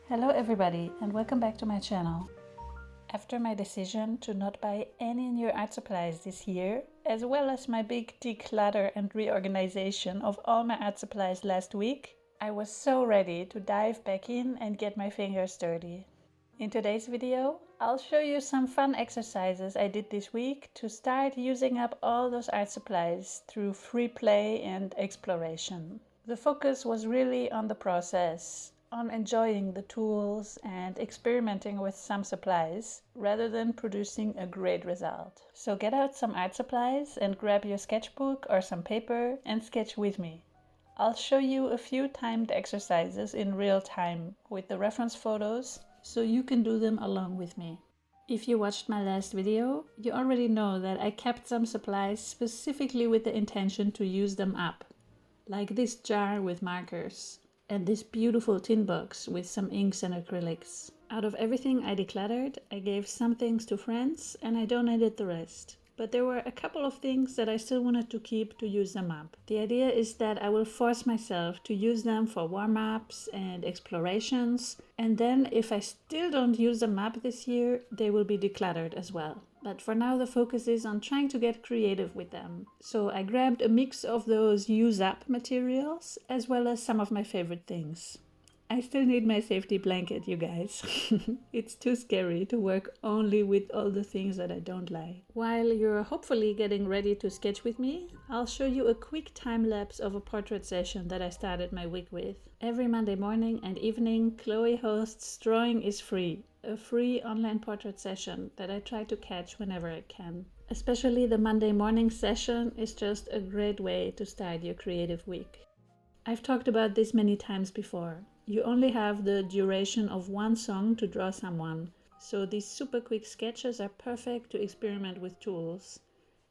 Hello everybody and welcome back to my channel. After my decision to not buy any new art supplies this year, as well as my big declutter and reorganization of all my art supplies last week, I was so ready to dive back in and get my fingers dirty. In today's video, I'll show you some fun exercises I did this week to start using up all those art supplies through free play and exploration. The focus was really on the process, on enjoying the tools and experimenting with some supplies rather than producing a great result. So get out some art supplies and grab your sketchbook or some paper and sketch with me. I'll show you a few timed exercises in real time with the reference photos so you can do them along with me. If you watched my last video, you already know that I kept some supplies specifically with the intention to use them up, like this jar with markers and this beautiful tin box with some inks and acrylics. Out of everything I decluttered, I gave some things to friends and I donated the rest. But there were a couple of things that I still wanted to keep to use them up. The idea is that I will force myself to use them for warm-ups and explorations, and then if I still don't use them up this year, they will be decluttered as well. But for now the focus is on trying to get creative with them. So I grabbed a mix of those use-up materials as well as some of my favorite things. I still need my safety blanket, you guys. It's too scary to work only with all the things that I don't like. While you're hopefully getting ready to sketch with me, I'll show you a quick time lapse of a portrait session that I started my week with. Every Monday morning and evening, Chloe hosts Drawing is Free, a free online portrait session that I try to catch whenever I can. Especially the Monday morning session is just a great way to start your creative week. I've talked about this many times before. You only have the duration of one song to draw someone, so these super quick sketches are perfect to experiment with tools.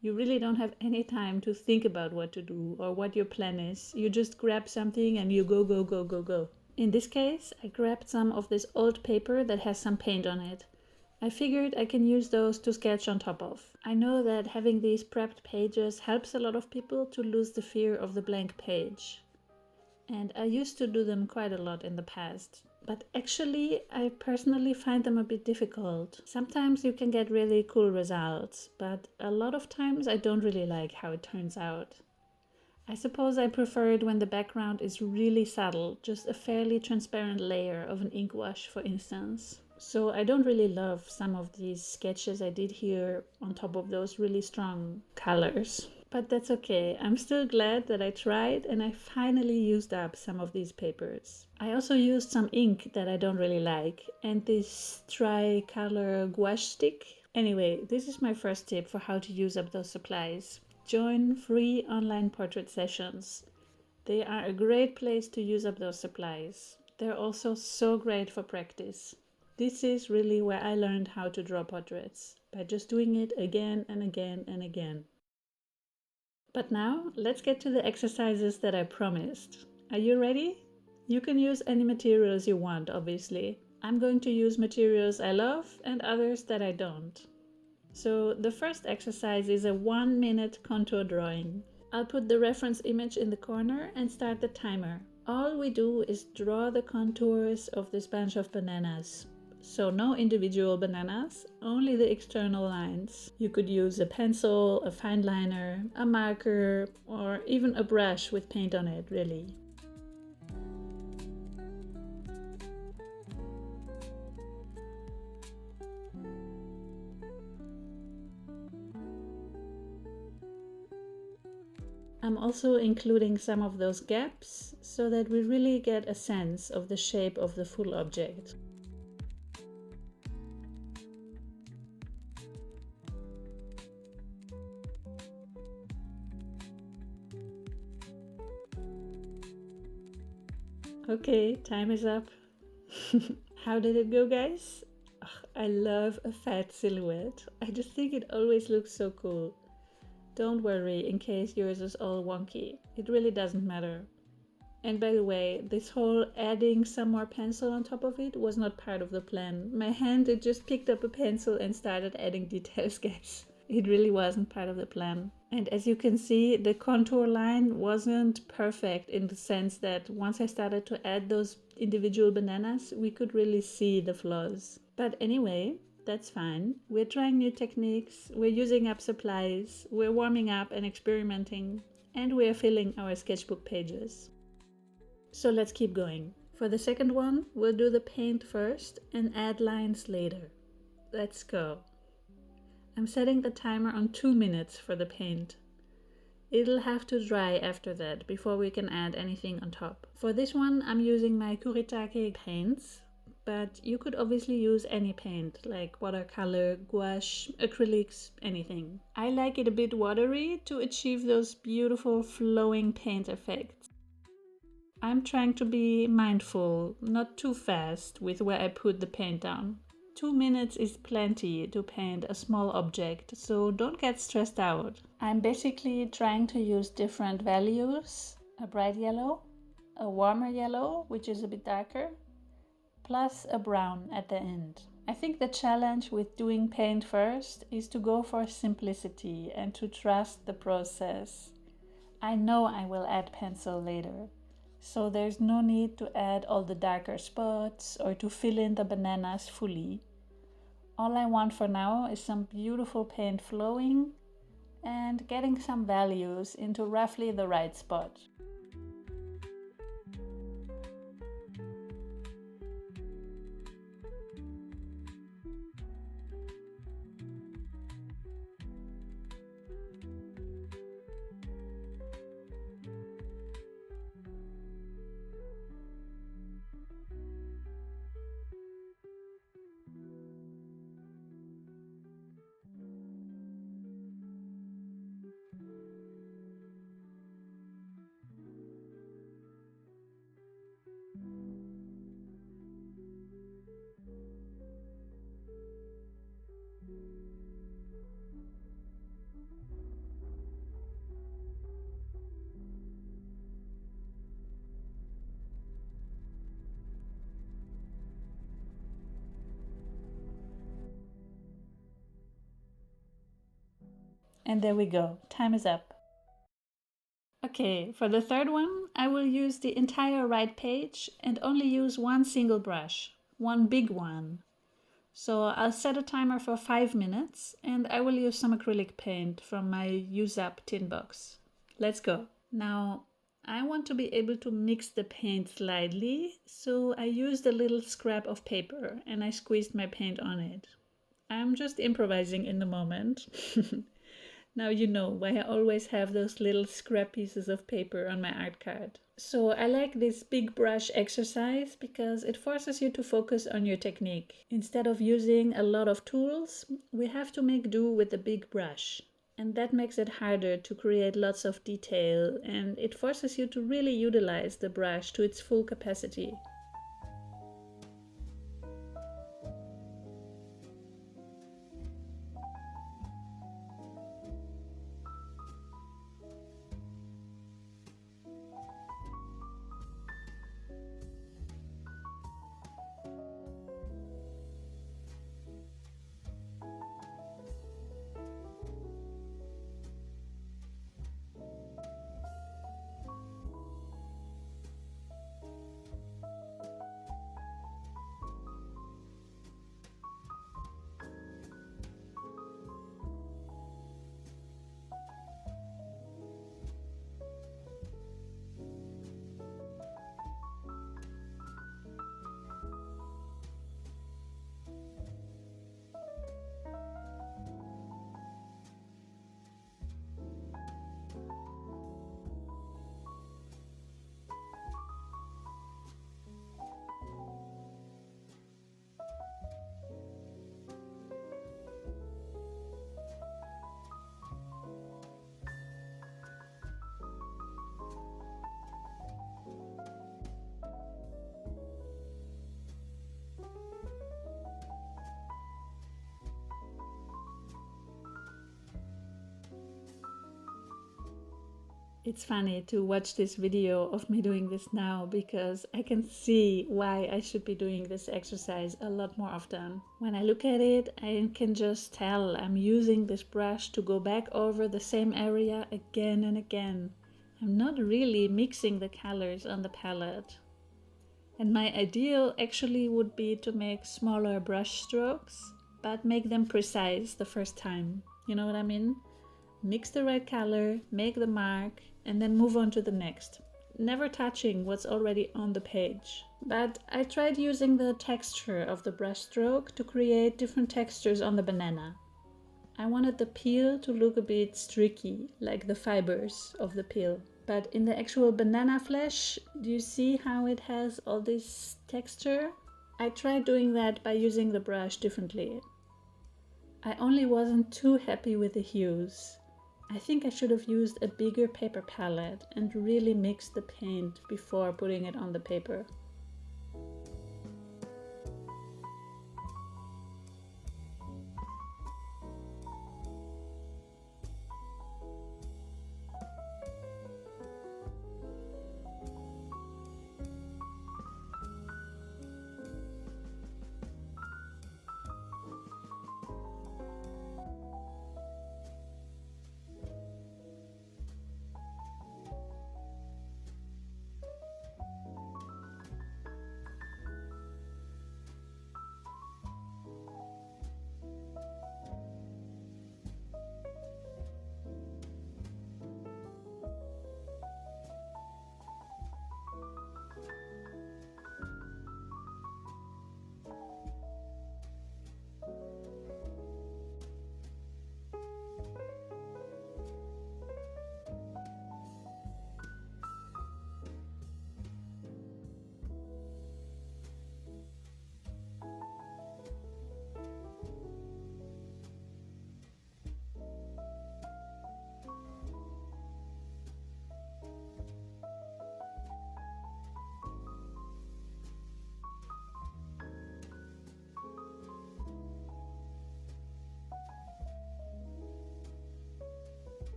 You really don't have any time to think about what to do or what your plan is. You just grab something and you go. In this case, I grabbed some of this old paper that has some paint on it. I figured I can use those to sketch on top of. I know that having these prepped pages helps a lot of people to lose the fear of the blank page. And I used to do them quite a lot in the past. But actually, I personally find them a bit difficult. Sometimes you can get really cool results, but a lot of times I don't really like how it turns out. I suppose I prefer it when the background is really subtle, just a fairly transparent layer of an ink wash, for instance. So I don't really love some of these sketches I did here on top of those really strong colors. But that's okay. I'm still glad that I tried and I finally used up some of these papers. I also used some ink that I don't really like and this tri-color gouache stick. Anyway, this is my first tip for how to use up those supplies. Join free online portrait sessions. They are a great place to use up those supplies. They're also so great for practice. This is really where I learned how to draw portraits, by just doing it again and again and again. But now, let's get to the exercises that I promised. Are you ready? You can use any materials you want, obviously. I'm going to use materials I love and others that I don't. So the first exercise is a 1-minute contour drawing. I'll put the reference image in the corner and start the timer. All we do is draw the contours of this bunch of bananas. So no individual bananas, only the external lines. You could use a pencil, a fine liner, a marker, or even a brush with paint on it, really. I'm also including some of those gaps so that we really get a sense of the shape of the full object. Okay, time is up. How did it go, guys? Ugh, I love a fat silhouette. I just think it always looks so cool. Don't worry in case yours is all wonky. It really doesn't matter. And by the way, this whole adding some more pencil on top of it was not part of the plan. My hand, it just picked up a pencil and started adding details, guys. It really wasn't part of the plan. And as you can see, the contour line wasn't perfect in the sense that once I started to add those individual bananas, we could really see the flaws. But anyway, that's fine. We're trying new techniques, we're using up supplies, we're warming up and experimenting, and we're filling our sketchbook pages. So let's keep going. For the second one, we'll do the paint first and add lines later. Let's go. I'm setting the timer on 2 minutes for the paint. It'll have to dry after that before we can add anything on top. For this one, I'm using my Kuretake paints, but you could obviously use any paint like watercolor, gouache, acrylics, anything. I like it a bit watery to achieve those beautiful flowing paint effects. I'm trying to be mindful, not too fast with where I put the paint down. 2 minutes is plenty to paint a small object, so don't get stressed out. I'm basically trying to use different values, a bright yellow, a warmer yellow, which is a bit darker, plus a brown at the end. I think the challenge with doing paint first is to go for simplicity and to trust the process. I know I will add pencil later, so there's no need to add all the darker spots or to fill in the bananas fully. All I want for now is some beautiful paint flowing and getting some values into roughly the right spot. And there we go, time is up. Okay, for the third one, I will use the entire right page and only use one single brush, one big one. So I'll set a timer for 5 minutes and I will use some acrylic paint from my use up tin box. Let's go. Now, I want to be able to mix the paint slightly, so I used a little scrap of paper and I squeezed my paint on it. I'm just improvising in the moment. Now you know why I always have those little scrap pieces of paper on my art card. So I like this big brush exercise because it forces you to focus on your technique. Instead of using a lot of tools, we have to make do with a big brush. And that makes it harder to create lots of detail, and it forces you to really utilize the brush to its full capacity. It's funny to watch this video of me doing this now because I can see why I should be doing this exercise a lot more often. When I look at it, I can just tell I'm using this brush to go back over the same area again and again. I'm not really mixing the colors on the palette. And my ideal actually would be to make smaller brush strokes, but make them precise the first time. You know what I mean? Mix the right color, make the mark, and then move on to the next, never touching what's already on the page. But I tried using the texture of the brush stroke to create different textures on the banana. I wanted the peel to look a bit streaky, like the fibers of the peel. But in the actual banana flesh, do you see how it has all this texture? I tried doing that by using the brush differently. I only wasn't too happy with the hues. I think I should have used a bigger paper palette and really mixed the paint before putting it on the paper.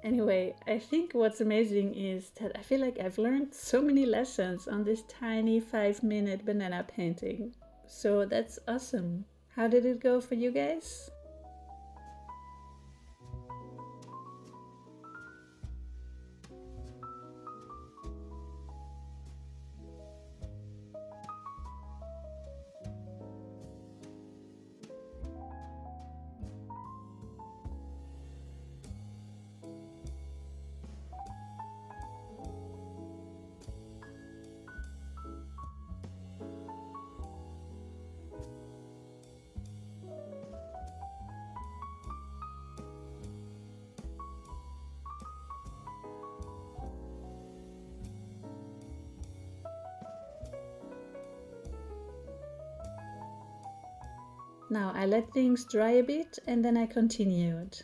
Anyway, I think what's amazing is that I feel like I've learned so many lessons on this tiny 5-minute banana painting. So that's awesome. How did it go for you guys? Now I let things dry a bit and then I continued.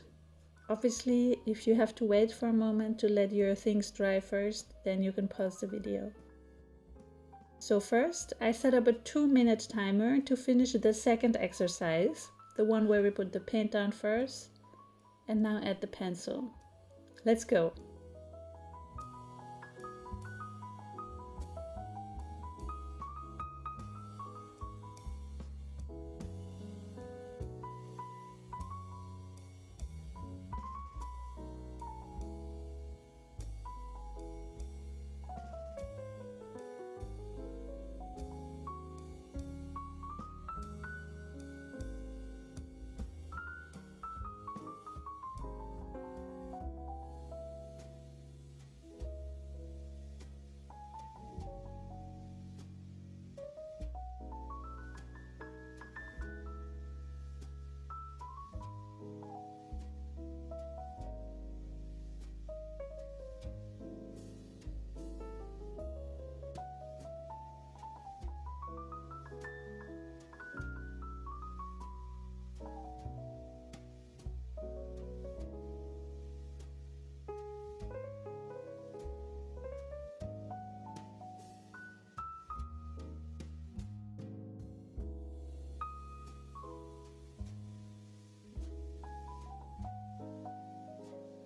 Obviously, if you have to wait for a moment to let your things dry first, then you can pause the video. So first, I set up a 2-minute timer to finish the second exercise, the one where we put the paint down first, and now add the pencil. Let's go!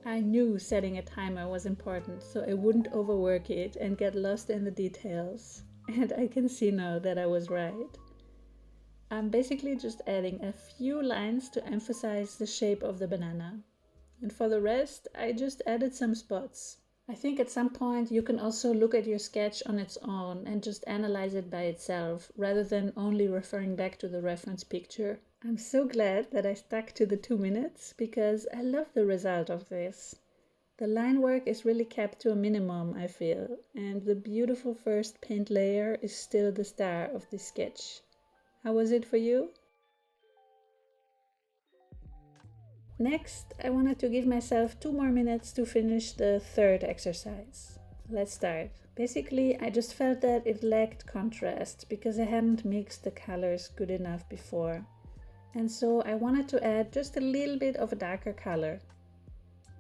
I knew setting a timer was important so I wouldn't overwork it and get lost in the details. And I can see now that I was right. I'm basically just adding a few lines to emphasize the shape of the banana. And for the rest, I just added some spots. I think at some point you can also look at your sketch on its own and just analyze it by itself, rather than only referring back to the reference picture. I'm so glad that I stuck to the 2 minutes, because I love the result of this. The line work is really kept to a minimum, I feel, and the beautiful first paint layer is still the star of this sketch. How was it for you? Next, I wanted to give myself 2 more minutes to finish the third exercise. Let's start. Basically, I just felt that it lacked contrast because I hadn't mixed the colors good enough before. And so I wanted to add just a little bit of a darker color.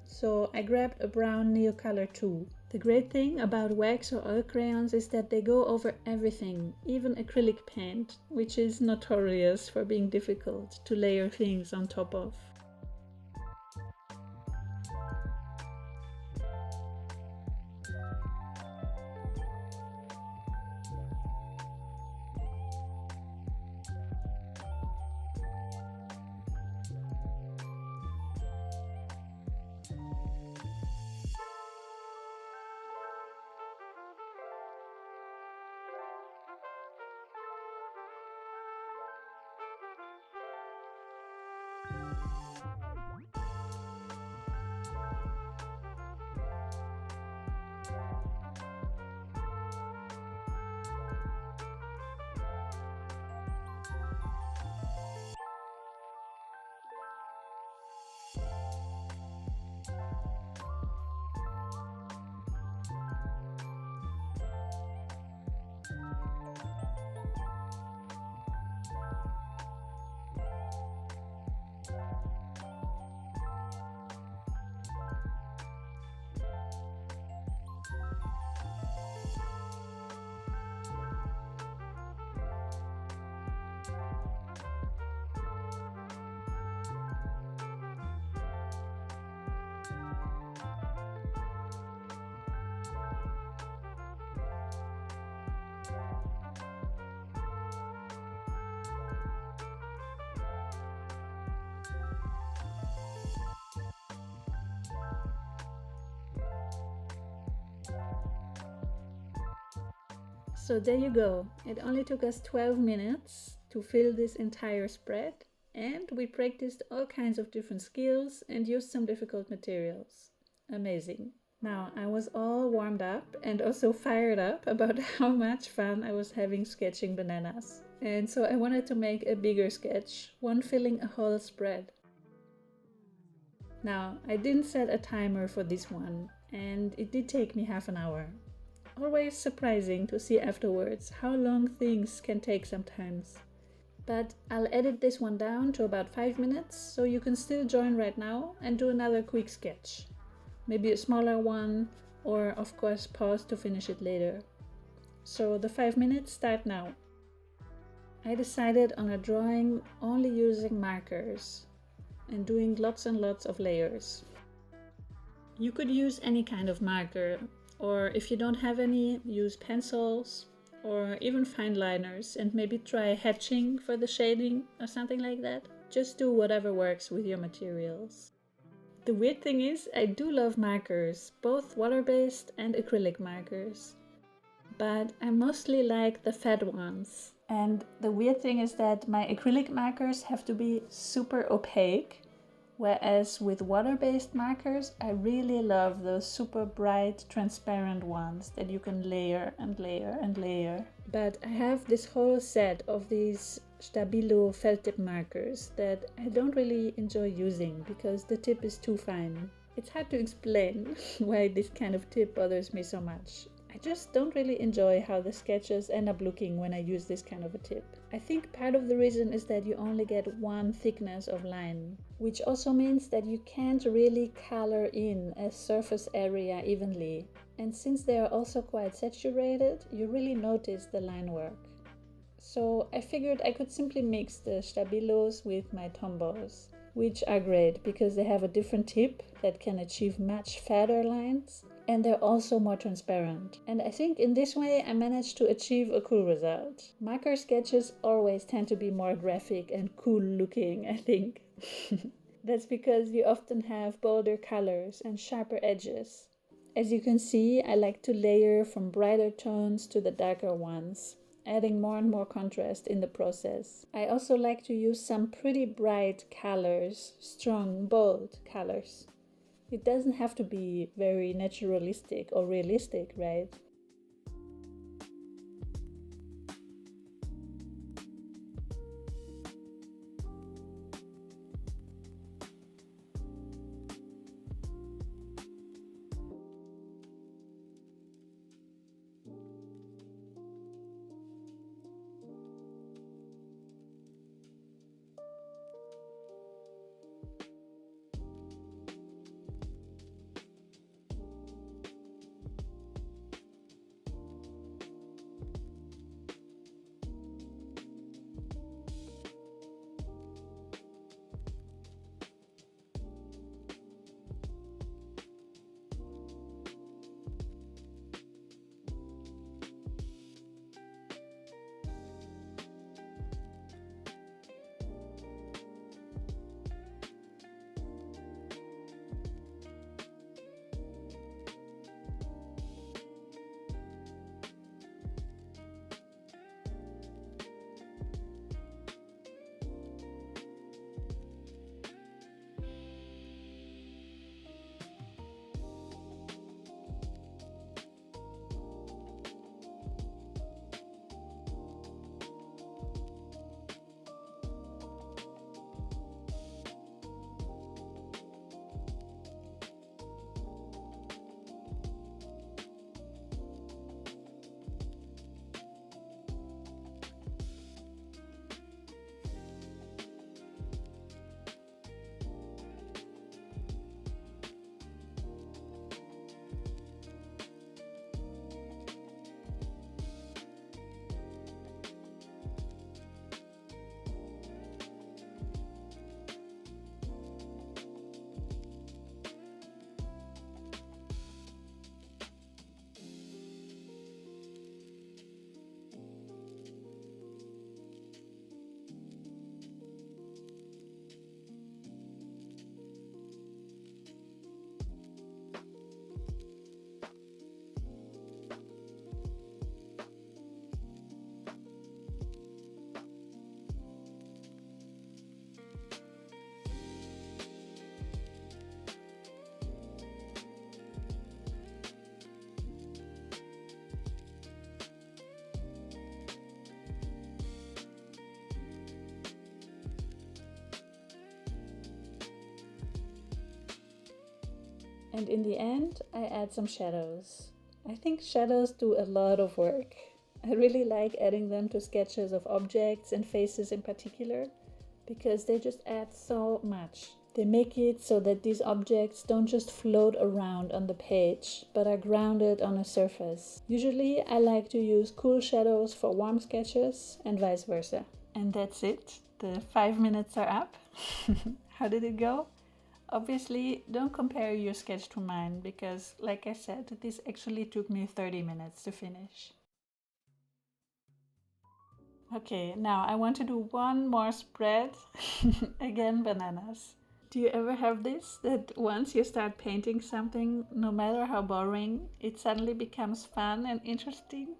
So I grabbed a brown Neocolor too. The great thing about wax or oil crayons is that they go over everything, even acrylic paint, which is notorious for being difficult to layer things on top of. So there you go. It only took us 12 minutes to fill this entire spread, and we practiced all kinds of different skills and used some difficult materials. Amazing. Now I was all warmed up and also fired up about how much fun I was having sketching bananas. And so I wanted to make a bigger sketch, one filling a whole spread. Now I didn't set a timer for this one, and it did take me half an hour. Always surprising to see afterwards how long things can take sometimes. But I'll edit this one down to about 5 minutes, so you can still join right now and do another quick sketch. Maybe a smaller one, or of course pause to finish it later. So the 5 minutes start now. I decided on a drawing only using markers and doing lots and lots of layers. You could use any kind of marker, or if you don't have any, use pencils or even fine liners and maybe try hatching for the shading or something like that. Just do whatever works with your materials. The weird thing is, I do love markers, both water-based and acrylic markers. But I mostly like the fat ones. And the weird thing is that my acrylic markers have to be super opaque. Whereas with water-based markers, I really love those super bright, transparent ones that you can layer and layer and layer. But I have this whole set of these Stabilo felt tip markers that I don't really enjoy using because the tip is too fine. It's hard to explain why this kind of tip bothers me so much. I just don't really enjoy how the sketches end up looking when I use this kind of a tip. I think part of the reason is that you only get one thickness of line, which also means that you can't really color in a surface area evenly. And since they are also quite saturated, you really notice the line work. So I figured I could simply mix the Stabilos with my Tombows. which are great because they have a different tip that can achieve much fatter lines, and they're also more transparent. And I think in this way I managed to achieve a cool result. Marker sketches always tend to be more graphic and cool looking, I think. That's because you often have bolder colors and sharper edges. As you can see, I like to layer from brighter tones to the darker ones, adding more and more contrast in the process. I also like to use some pretty bright colors, strong, bold colors. It doesn't have to be very naturalistic or realistic, right? And in the end, I add some shadows. I think shadows do a lot of work. I really like adding them to sketches of objects and faces in particular, because they just add so much. They make it so that these objects don't just float around on the page, but are grounded on a surface. Usually, I like to use cool shadows for warm sketches and vice versa. And that's it. The 5 minutes are up. How did it go? Obviously, don't compare your sketch to mine because, like I said, this actually took me 30 minutes to finish. Okay, now I want to do one more spread. Again, bananas. Do you ever have this? That once you start painting something, no matter how boring, it suddenly becomes fun and interesting?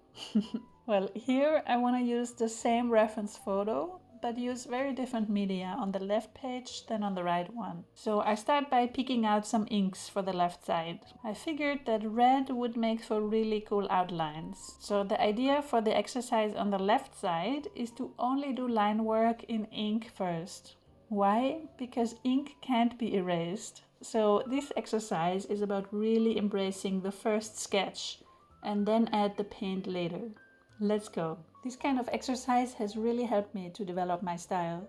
Well, here I want to use the same reference photo, but use very different media on the left page than on the right one. So I start by picking out some inks for the left side. I figured that red would make for really cool outlines. So the idea for the exercise on the left side is to only do line work in ink first. Why? Because ink can't be erased. So this exercise is about really embracing the first sketch and then add the paint later. Let's go. This kind of exercise has really helped me to develop my style.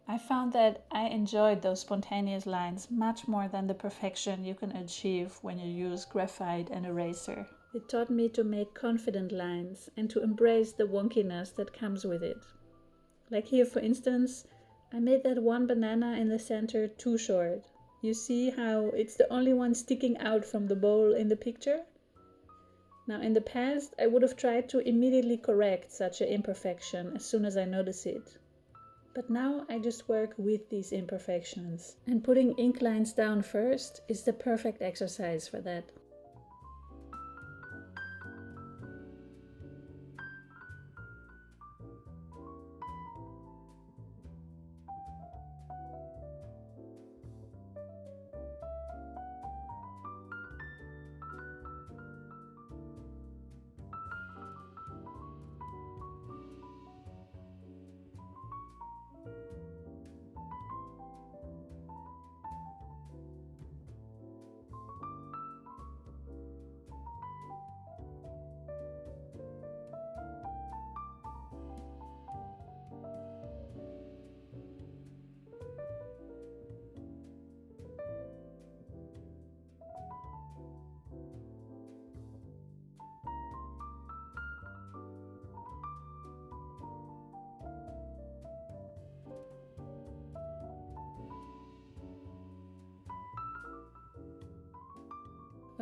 I found that I enjoyed those spontaneous lines much more than the perfection you can achieve when you use graphite and eraser. It taught me to make confident lines and to embrace the wonkiness that comes with it. Like here, for instance, I made that one banana in the center too short. You see how it's the only one sticking out from the bowl in the picture? Now in the past, I would have tried to immediately correct such an imperfection as soon as I notice it. But now I just work with these imperfections. And putting ink lines down first is the perfect exercise for that.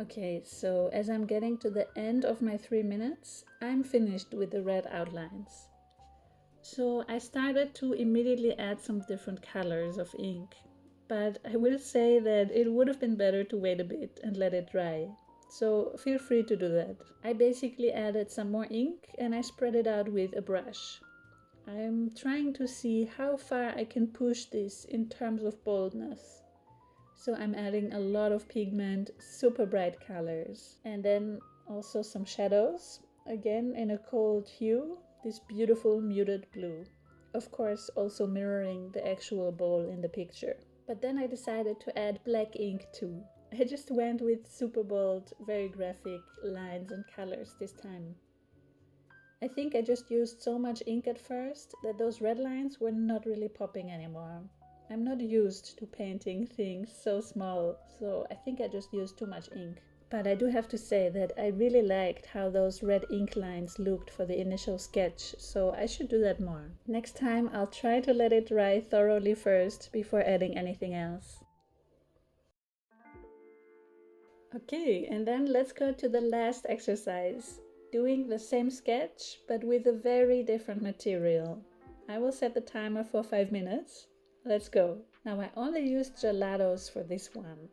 Okay, so as I'm getting to the end of my 3 minutes, I'm finished with the red outlines. So I started to immediately add some different colors of ink, but I will say that it would have been better to wait a bit and let it dry. So feel free to do that. I basically added some more ink and I spread it out with a brush. I'm trying to see how far I can push this in terms of boldness. So I'm adding a lot of pigment, super bright colors, and then also some shadows, again in a cold hue, this beautiful muted blue. Of course, also mirroring the actual bowl in the picture. But then I decided to add black ink too. I just went with super bold, very graphic lines and colors this time. I think I just used so much ink at first that those red lines were not really popping anymore. I'm not used to painting things so small, so I think I just used too much ink. But I do have to say that I really liked how those red ink lines looked for the initial sketch, so I should do that more. Next time I'll try to let it dry thoroughly first before adding anything else. Okay, and then let's go to the last exercise. Doing the same sketch, but with a very different material. I will set the timer for 5 minutes. Let's go. Now I only used gelatos for this one.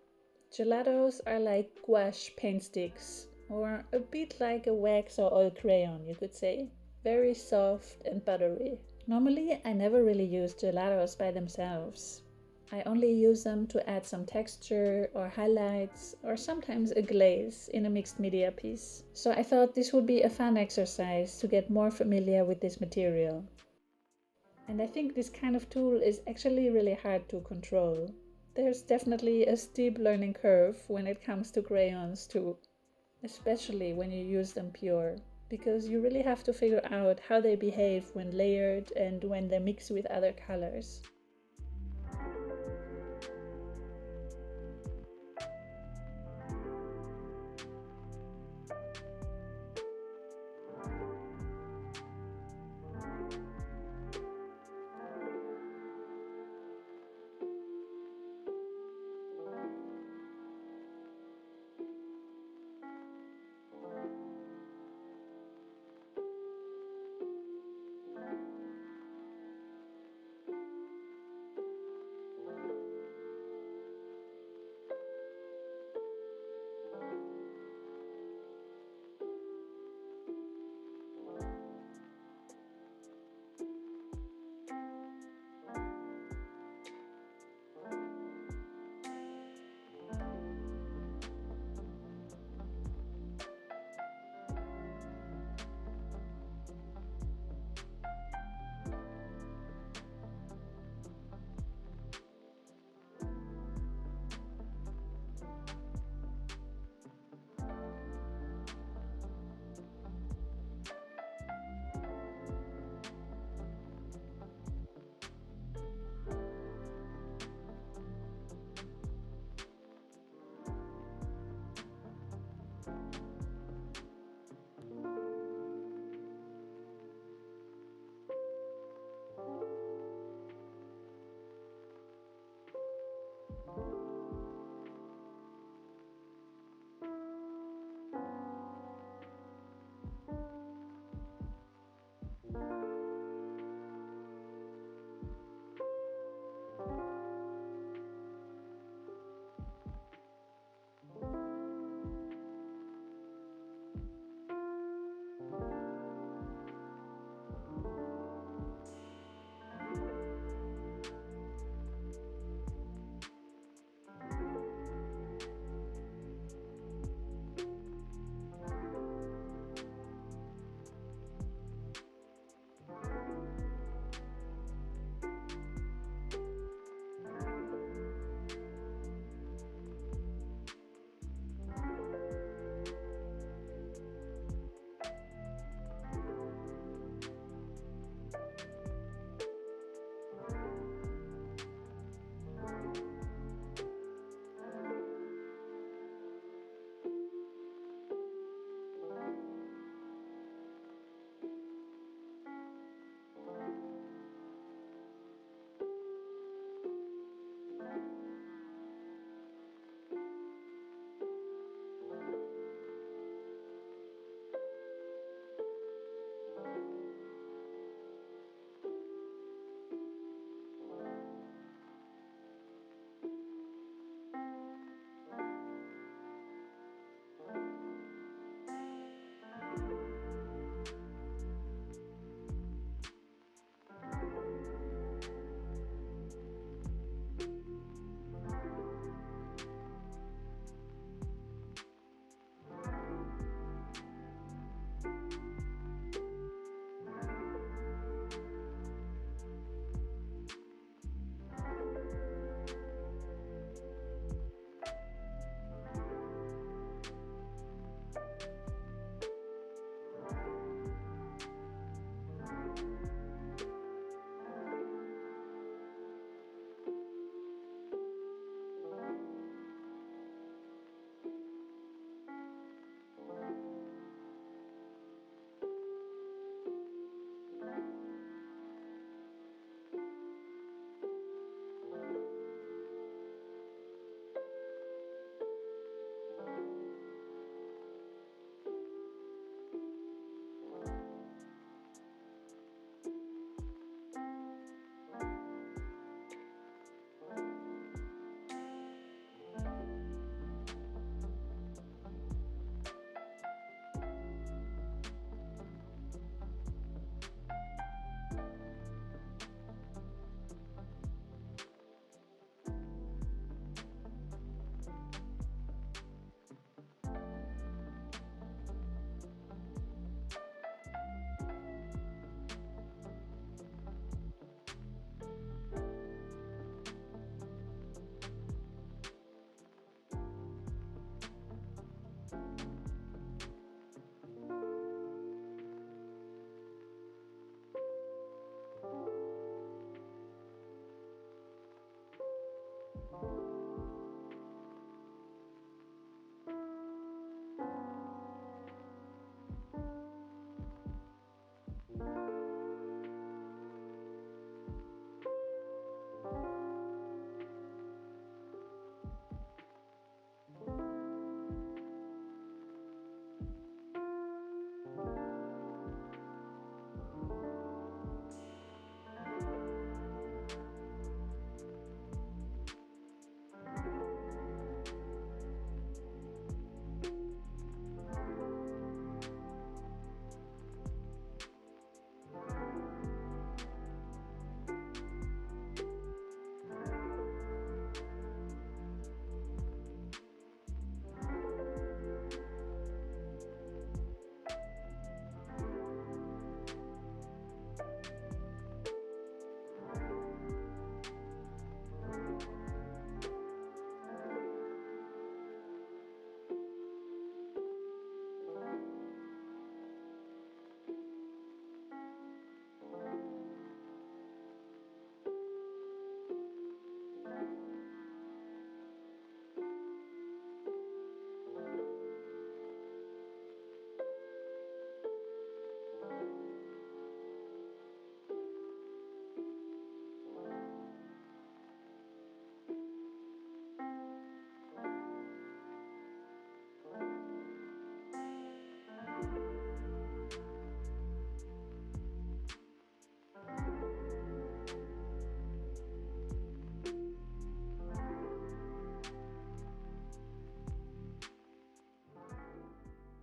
Gelatos are like gouache paint sticks, or a bit like a wax or oil crayon, you could say. Very soft and buttery. Normally I never really use gelatos by themselves. I only use them to add some texture or highlights or sometimes a glaze in a mixed media piece. So I thought this would be a fun exercise to get more familiar with this material. And I think this kind of tool is actually really hard to control. There's definitely a steep learning curve when it comes to crayons too, especially when you use them pure, because you really have to figure out how they behave when layered and when they mix with other colors.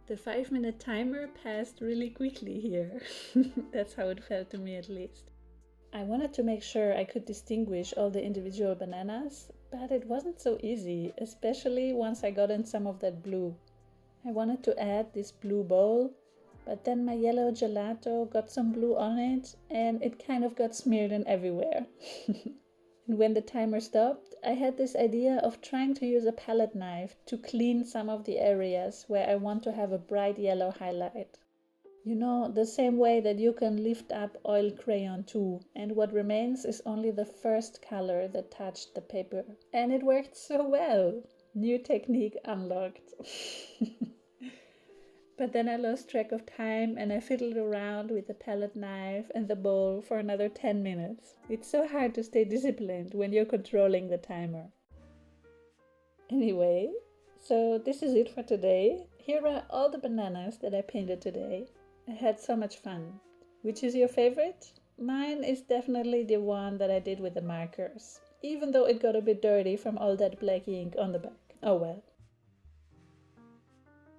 The 5-minute timer passed really quickly here. That's how it felt to me, at least. I wanted to make sure I could distinguish all the individual bananas, but it wasn't so easy, especially once I got in some of that blue. I wanted to add this blue bowl, but then my yellow gelato got some blue on it and it kind of got smeared in everywhere. And when the timer stopped, I had this idea of trying to use a palette knife to clean some of the areas where I want to have a bright yellow highlight. You know, the same way that you can lift up oil crayon too, and what remains is only the first color that touched the paper. And it worked so well! New technique unlocked. But then I lost track of time and I fiddled around with the palette knife and the bowl for another 10 minutes. It's so hard to stay disciplined when you're controlling the timer. Anyway, so this is it for today. Here are all the bananas that I painted today. I had so much fun. Which is your favorite? Mine is definitely the one that I did with the markers, even though it got a bit dirty from all that black ink on the back. Oh well.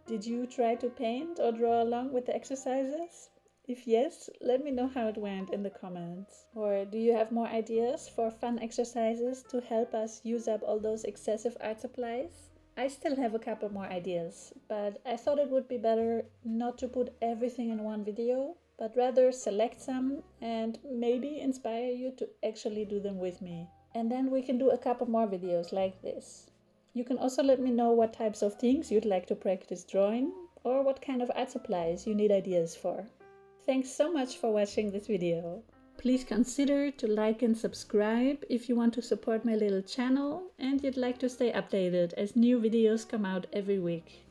Did you try to paint or draw along with the exercises? If yes, let me know how it went in the comments. Or do you have more ideas for fun exercises to help us use up all those excessive art supplies? I still have a couple more ideas, but I thought it would be better not to put everything in one video, but rather select some and maybe inspire you to actually do them with me. And then we can do a couple more videos like this. You can also let me know what types of things you'd like to practice drawing or what kind of art supplies you need ideas for. Thanks so much for watching this video. Please consider to like and subscribe if you want to support my little channel and you'd like to stay updated as new videos come out every week.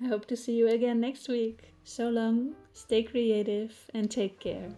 I hope to see you again next week. So long, stay creative and take care.